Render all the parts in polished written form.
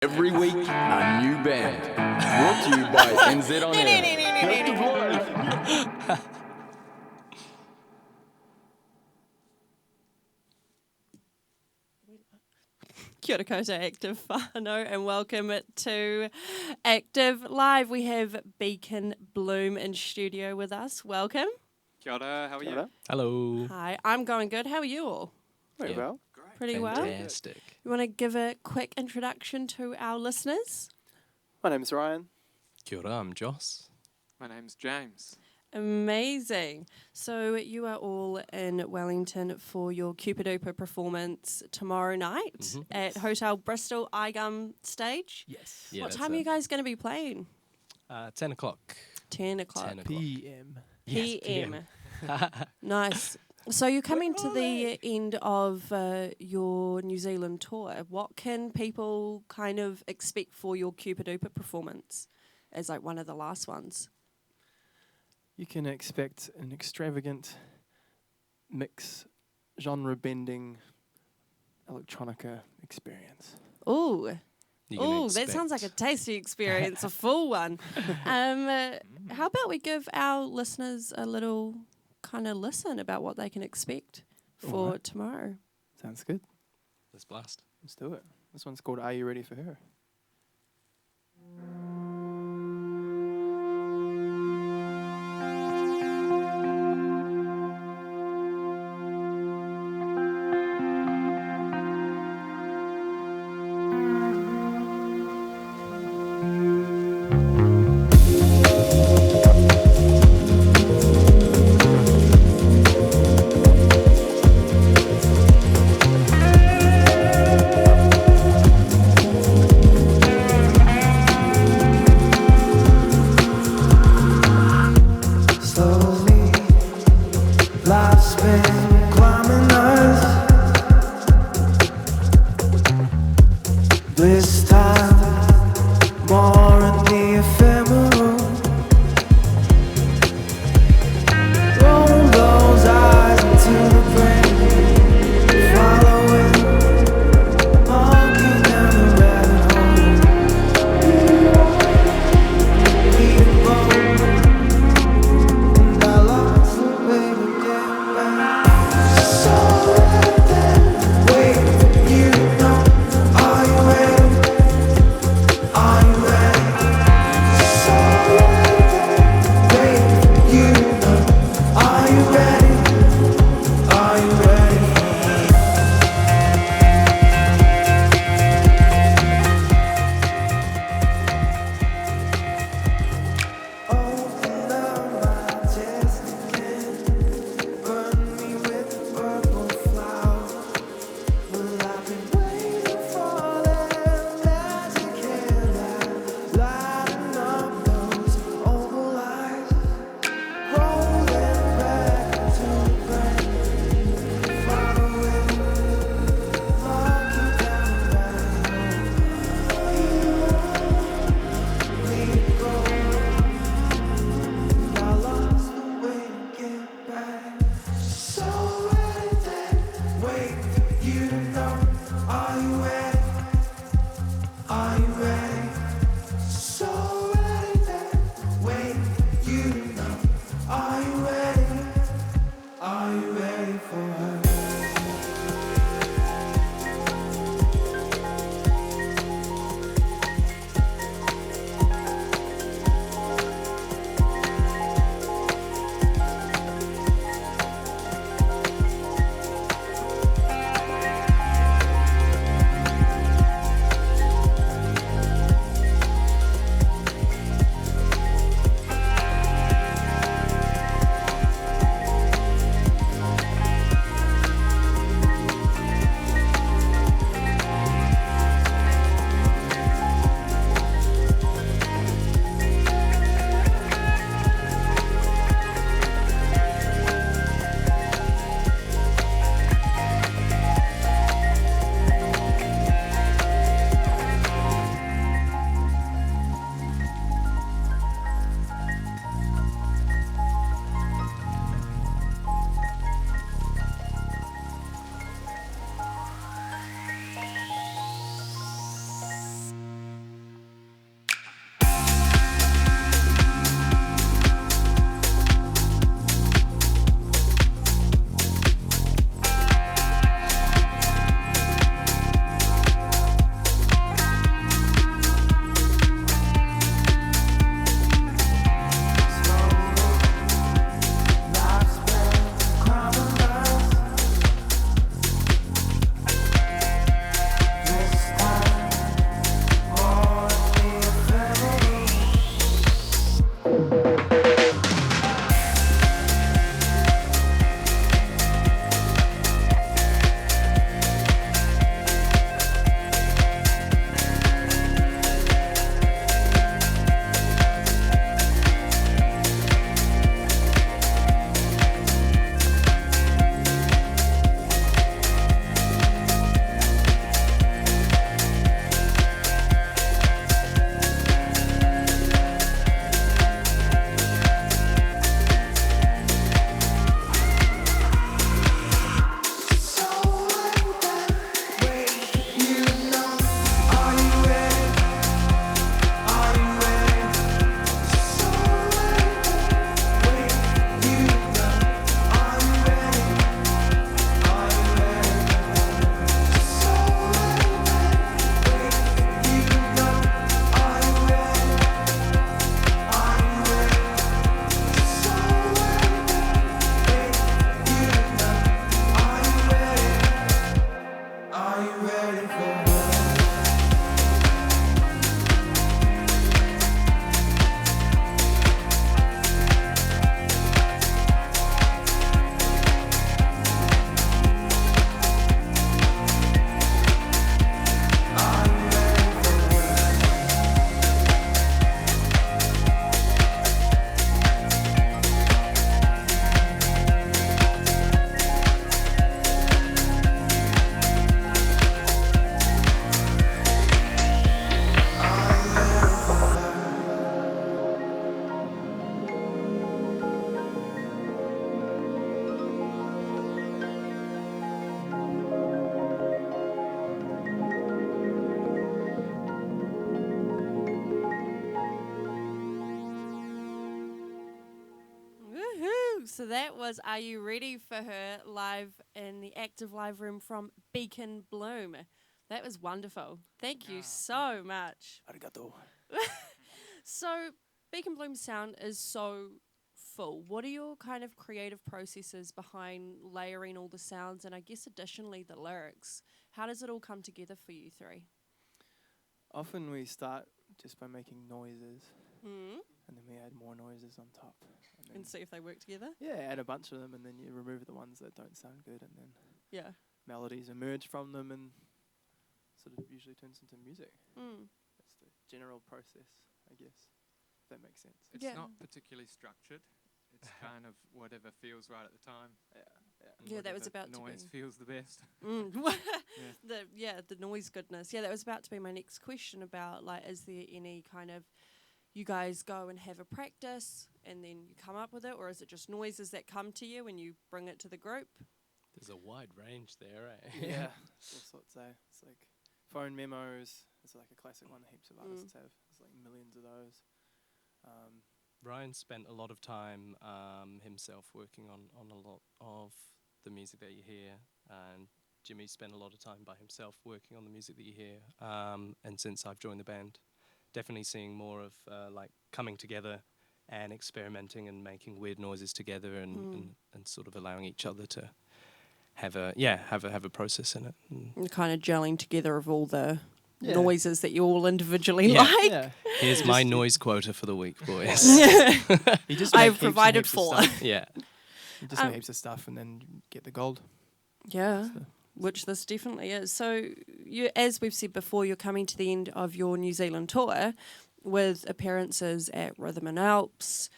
Every week, a new band. Brought to you by NZ On Air. Active Live. Kia ora koutou, Active whānau, and welcome to Active Live. We have Beacon Bloom in studio with us. Welcome. Kia ora, how are you? Hello. Hi, I'm going good. How are you all? Very well. Pretty well. Fantastic. You want to give a quick introduction to our listeners? My name's Ryan. Kia ora, I'm Joss. My name's James. Amazing. So you are all in Wellington for your Cuba Dupa performance tomorrow night at Hotel Bristol Eyegum Stage. Yes. What time are you guys going to be playing? 10 o'clock. 10 o'clock. 10 o'clock. PM. Yes, PM. Nice. So you're coming to the end of your New Zealand tour. What can people kind of expect for your Cuba Dupa performance as like one of the last ones? You can expect an extravagant mix, genre-bending electronica experience. Ooh. You can Oh, that expect- sounds like a tasty experience, a full one. How about we give our listeners a little kind of listen about what they can expect for Alright. tomorrow? Sounds good. Let's blast. Let's do it. This one's called Are You Ready for Her? Slowly, life's been climbing us. This time, more in the ephemeral. Roll those eyes into the brain, following, walking down the rabbit hole. Leaving bold. And I lost the way to get back. So right there, wait for you to know. Are you ready? Are you ready? So right there, wait for you to know. Are you ready? Are you ready? Open up my testament, burn me with purple flowers. Well, I've been waiting for that magic hand lighting up those oval eyes, rolling back into the brain, following, walking down the rabbit hole. I lost the way to get back. So right there, wait for you to know. Are you ready? Are you ready? So right there, wait for you to know. Are you ready? Are you ready for her? So that was Are You Ready for Her live in the Active Live Room from Beacon Bloom. That was wonderful. Thank you so much. Arigato. So Beacon Bloom's sound is so full. What are your kind of creative processes behind layering all the sounds and I guess additionally the lyrics? How does it all come together for you three? Often we start just by making noises, Mm. and then we add more noises on top. And And see if they work together? yeah, add a bunch of them, and then you remove the ones that don't sound good, and then Yeah. melodies emerge from them, and sort of usually turns into music. Mm. That's the general process, I guess. If that makes sense. It's Yeah. not particularly structured. It's kind of whatever feels right at the time. Yeah. and Yeah, that was whatever about to noise be. feels the best. Mm. The noise goodness. Yeah, that was about to be my next question about like, is there any kind of you guys go and have a practice and then you come up with it, or is it just noises that come to you and you bring it to the group? There's a wide range there, eh? Yeah, all sorts. It's like phone memos. It's like a classic one that heaps of artists have. There's like millions of those. Ryan spent a lot of time himself working on a lot of the music that you hear, and Jimmy spent a lot of time by himself working on the music that you hear. And since I've joined the band, definitely seeing more of like coming together and experimenting and making weird noises together, and sort of allowing each other to have a process in it. And kind of gelling together of all the Yeah. noises that you all individually Yeah. like. Yeah. Here's my noise quota for the week, boys. You just make I've heaps and provided heaps of 4. stuff. Yeah. You just make heaps of stuff, and then you get the gold. Yeah, So- which this definitely is. So, you, as we've said before, you're coming to the end of your New Zealand tour with appearances at Rhythm and Alps,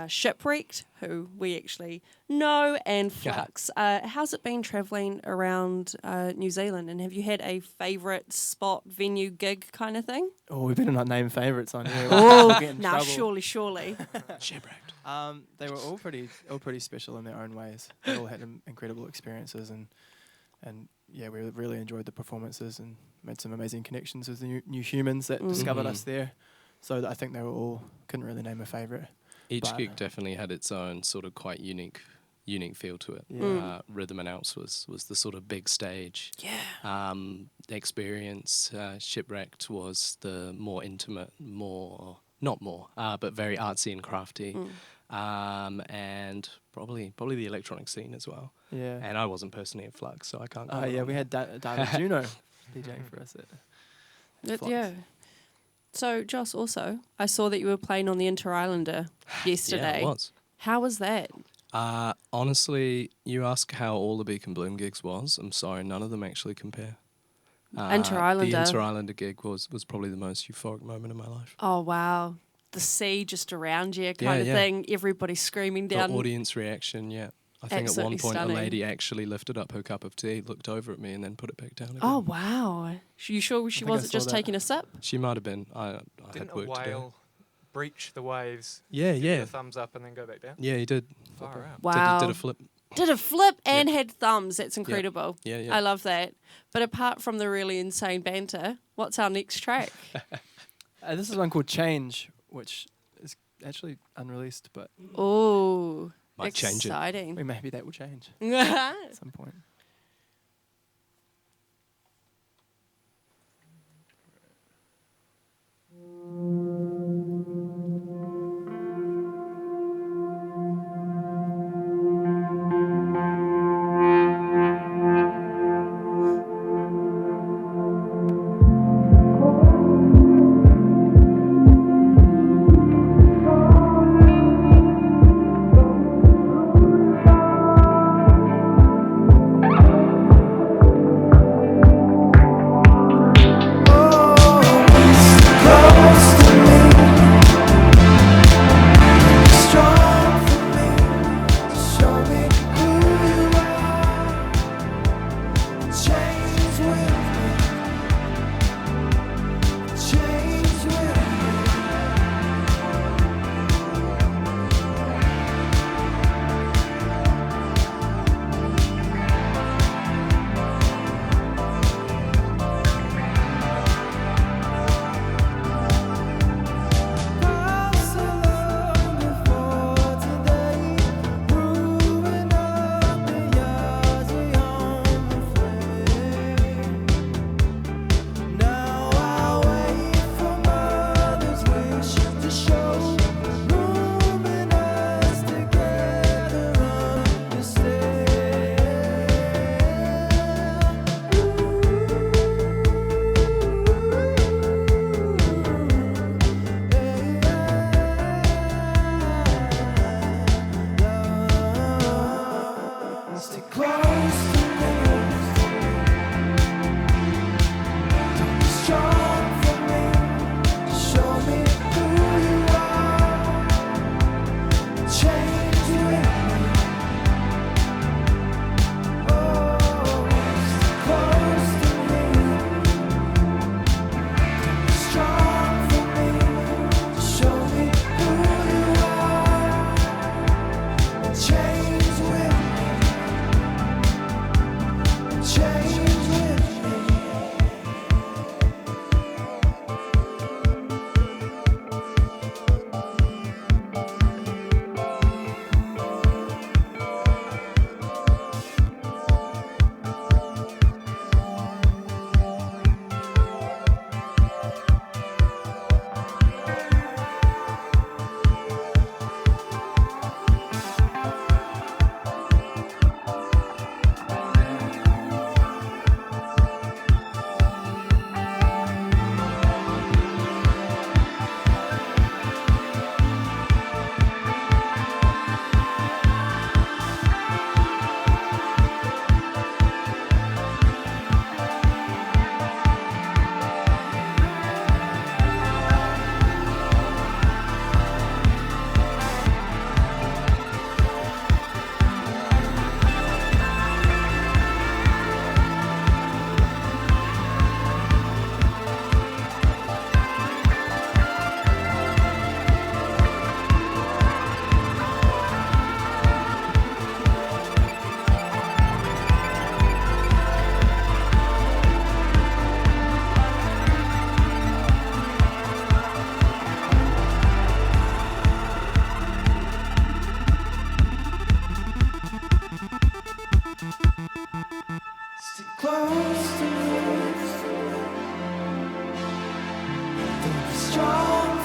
Shipwrecked, who we actually know, and Flux. How's it been travelling around New Zealand, and have you had a favourite spot, venue, gig kind of thing? Oh, we better not name favourites on here. Oh, We'll get in now trouble. surely. Shipwrecked. They were all pretty special in their own ways. They all had incredible experiences, and yeah, we really enjoyed the performances and made some amazing connections with the new humans that discovered us there. So I think they were all, couldn't really name a favourite. Each But- gig definitely had its own sort of quite unique feel to it. Yeah. Rhythm and Alps was the sort of big stage. Yeah. Experience. Shipwrecked was the more intimate, but very artsy and crafty. And probably the electronic scene as well. Yeah. And I wasn't personally at Flux, so I can't. Oh comment yeah, on we that. had David Juno DJing for us at Flux. Yeah. So, Joss, also, I saw that you were playing on the Inter-Islander yesterday. Yeah, it was. How was that? Honestly, you ask how all the Beacon Bloom gigs was. I'm sorry, none of them actually compare. Inter-Islander. The Inter-Islander gig was probably the most euphoric moment of my life. Oh, wow. The sea just around you kind of yeah. thing. Everybody screaming down. The audience reaction, yeah. I think Absolutely at one point stunning. a lady actually lifted up her cup of tea, looked over at me, and then put it back down again. Oh, wow. You sure she think I wasn't saw just that. taking a sip? She might have been. I Didn't had a work to do. whale breach the waves, Yeah, give yeah. the thumbs up, and then go back down? Yeah, he did. Far out. Wow. Did a flip. Did a flip and had thumbs. That's incredible. Yeah, yeah. I love that. But apart from the really insane banter, what's our next track? This is one called Change, which is actually unreleased, but Oh, Might change it. exciting. maybe that will change at some point. Change.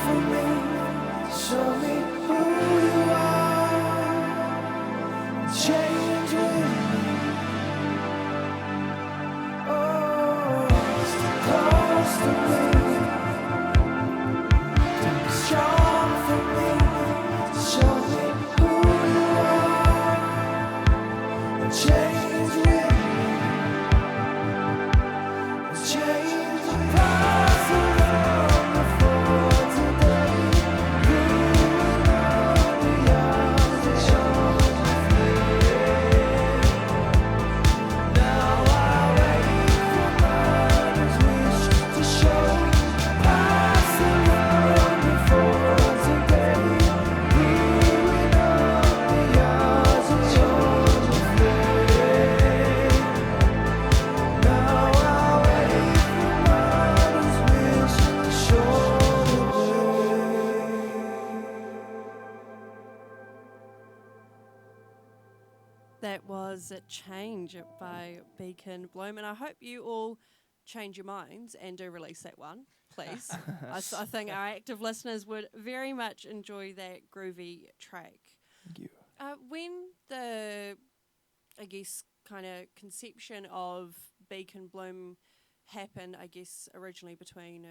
for me, show me who you are. Change with me. Oh, stay close to me. Be strong for me, show me who you are. Change with me. Change the past around before today. You and all the others show me. Now I wait for mother's wish to show past around before today. You and all the others show me. Now I wait for mother's wish to show the way. That was a Change by Beacon Bloom, and I hope you all change your minds and do release that one, please. I think our active listeners would very much enjoy that groovy track. Thank you. When the, I guess, kind of conception of Beacon Bloom happened, I guess, originally between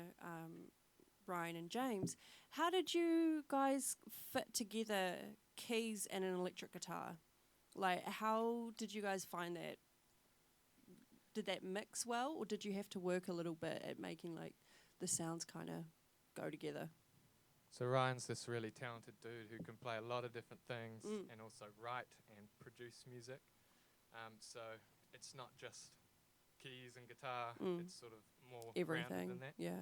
Ryan and James, how did you guys fit together keys and an electric guitar? Like, how did you guys find that? Did that mix well, or did you have to work a little bit at making, like, the sounds kind of go together? So Ryan's this really talented dude who can play a lot of different things Mm. and also write and produce music. So it's not just keys and guitar, it's sort of more rounded Everything, than that. yeah.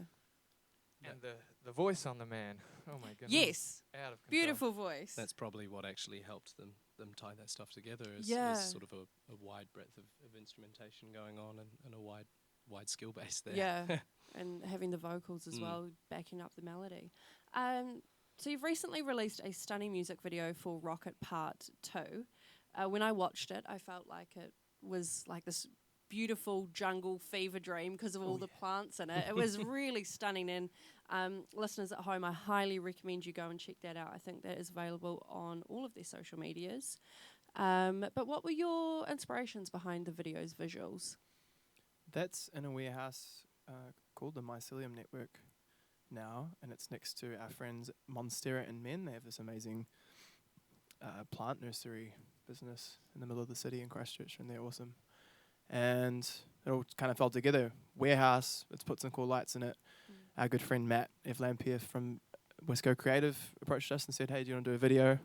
And the voice on the man, oh my goodness. Yes, Out of control. beautiful voice. That's probably what actually helped them tie that stuff together. Is Yeah. sort of a wide breadth of instrumentation going on and a wide skill base there. Yeah, and having the vocals as Mm. well, backing up the melody. So you've recently released a stunning music video for Rocket Part 2. When I watched it, I felt like it was like this beautiful jungle fever dream because of all the plants in it. It was really stunning, and listeners at home, I highly recommend you go and check that out. I think that is available on all of their social medias. But what were your inspirations behind the video's visuals? That's in a warehouse called the Mycelium Network now, and it's next to our friends Monstera and Men. They have this amazing plant nursery business in the middle of the city in Christchurch, and they're awesome. And it all kind of fell together. Warehouse, let's put some cool lights in it. Our good friend Matt F. Lampier from Wisco Creative approached us and said, hey, do you want to do a video?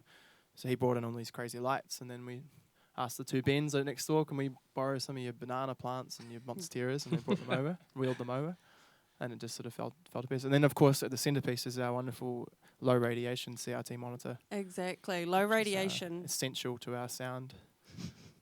So he brought in all these crazy lights, and then we asked the two Bens next door, can we borrow some of your banana plants and your monsteras? And they brought them over, wheeled them over, and it just sort of fell to pieces. And then, of course, at the centerpiece is our wonderful low radiation CRT monitor. Exactly, low which is, radiation. essential to our sound.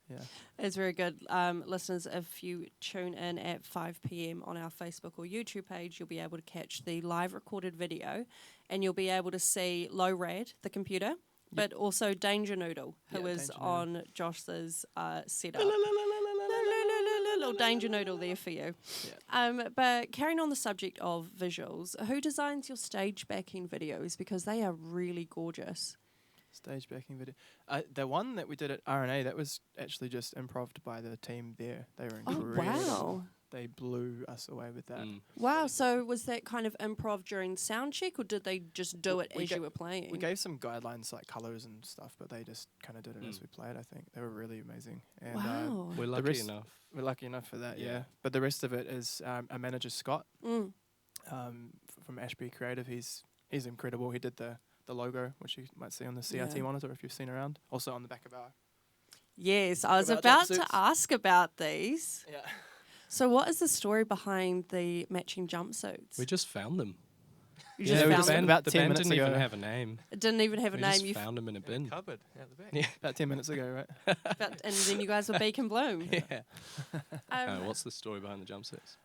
Yeah. It's very good. Listeners, if you tune in at 5 p.m. on our Facebook or YouTube page, you'll be able to catch the live recorded video, and you'll be able to see Low Rad, the computer, but also Danger Noodle, who is Danger Noodle. on Josh's setup. Little Danger Noodle there for you. But carrying on the subject of visuals, who designs your stage backing videos? Because they are really gorgeous. Stage backing video. The one that we did at RNA, that was actually just improved by the team there. They were incredible. Wow. They blew us away with that. Wow, so was that kind of improv during sound check, or did they just do it as you were playing? We gave some guidelines like colours and stuff, but they just kind of did it as we played, I think. They were really amazing. And Wow. We're the lucky rest- enough. we're lucky enough for that, Yeah. yeah. But the rest of it is our manager, Scott, Mm. from Ashbury Creative. He's incredible. He did the logo, which you might see on the CRT Yeah. monitor if you've seen around. Also on the back of our... Yes, I was About about to jumpsuits. ask about these. Yeah. So what is the story behind the matching jumpsuits? We just found them. You Yeah, just we found just them? found about the 10 band minutes didn't even ago. have a name. It didn't even have a We name. just You found them in a In a bin. cupboard out the back. Yeah. About 10 minutes ago, right? and then you guys were Beacon Bloom. Yeah. Um, What's the story behind the jumpsuits?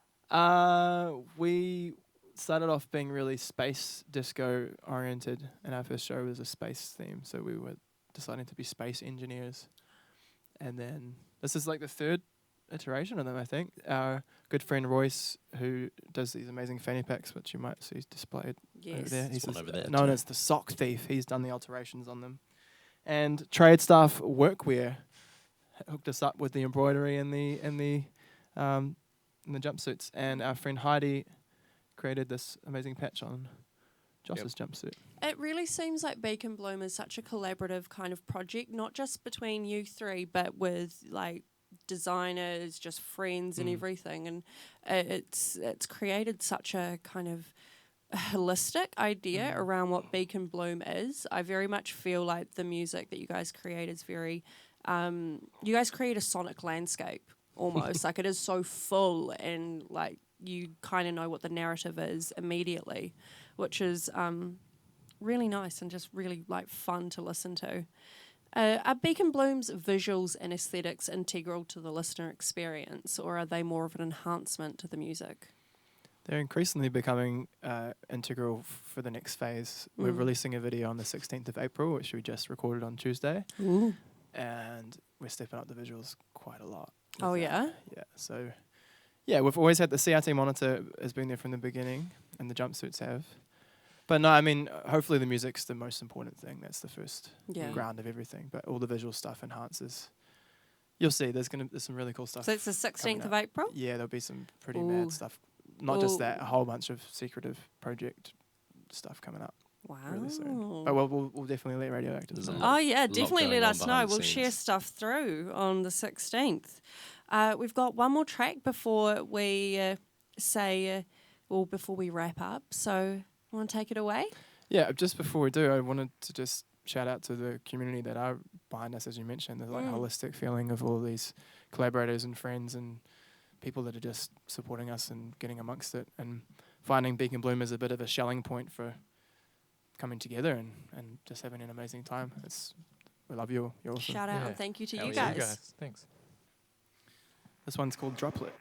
We started off being really space disco oriented, and our first show was a space theme, so we were deciding to be space engineers. And then this is like the third iteration of them, I think. Our good friend Royce, who does these amazing fanny packs, which you might see displayed over Yes. there. There's one over there known too. as the Sock Thief. He's done the alterations on them. And Trade Staff Workwear hooked us up with the embroidery and the jumpsuits. And our friend Heidi created this amazing patch on Joss's jumpsuit. It really seems like Beacon Bloom is such a collaborative kind of project, not just between you three, but with like designers, just friends and everything. And it's created such a kind of holistic idea around what Beacon Bloom is. I very much feel like the music that you guys create is very, you guys create a sonic landscape almost. Like it is so full and like you kind of know what the narrative is immediately, which is really nice and just really like fun to listen to. Are Beacon Bloom's visuals and aesthetics integral to the listener experience, or are they more of an enhancement to the music? They're increasingly becoming integral for the next phase. We're releasing a video on the 16th of April, which we just recorded on Tuesday. Ooh. And we're stepping up the visuals quite a lot. Oh, with that. yeah? Yeah, so... Yeah, we've always had the CRT monitor has been there from the beginning, and the jumpsuits have. But no, I mean, hopefully the music's the most important thing. That's the first ground of everything. But all the visual stuff enhances. You'll see, there's some really cool stuff. So it's the 16th of April? Yeah, there'll be some pretty mad stuff. Not just that, a whole bunch of secretive project stuff coming up. Wow. Really soon. But we'll definitely let Radioactive know. Oh, yeah, definitely let us know. behind the We'll share scenes. stuff through on the 16th. We've got one more track before we before we wrap up. So, want to take it away? Yeah, just before we do, I wanted to just shout out to the community that are behind us, as you mentioned. There's like a holistic feeling of all these collaborators and friends and people that are just supporting us and getting amongst it. And finding Beacon Bloom is a bit of a shelling point for coming together and just having an amazing time. We love you. You're awesome. Shout out and thank you to you Yeah, guys. Thanks. This one's called Droplet.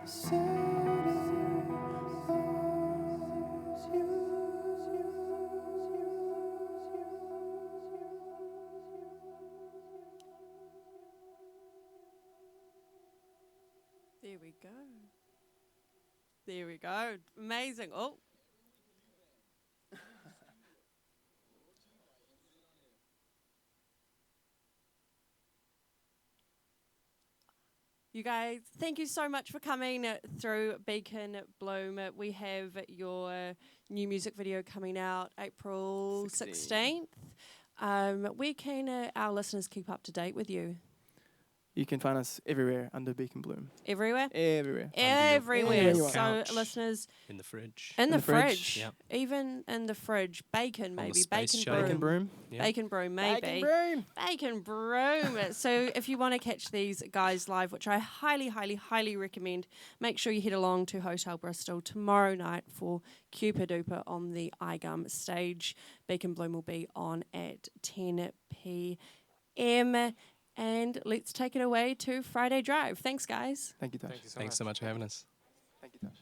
city owes you. There we go. There we go. Amazing. Oh. You guys, thank you so much for coming through Beacon Bloom. We have your new music video coming out April 16th. Where can our listeners keep up to date with you? You can find us everywhere under Beacon Bloom. Everywhere? Everywhere. Everywhere. Your So, couch, listeners, in the fridge. in the fridge. fridge. Yep. Even in the fridge. Bacon, On the maybe. space Bacon shuttle. broom. Bacon Broom. Yeah. Bacon broom, maybe. Bacon Broom. Bacon broom. So if you want to catch these guys live, which I highly, highly, highly recommend, make sure you head along to Hotel Bristol tomorrow night for Cuba Dupa on the Eyegum Stage. Beacon Bloom will be on at 10 p.m. And let's take it away to Friday Drive. Thanks, guys. Thank you, Tash. Thank you so Thanks much. so much for having us. Thank you, Tash.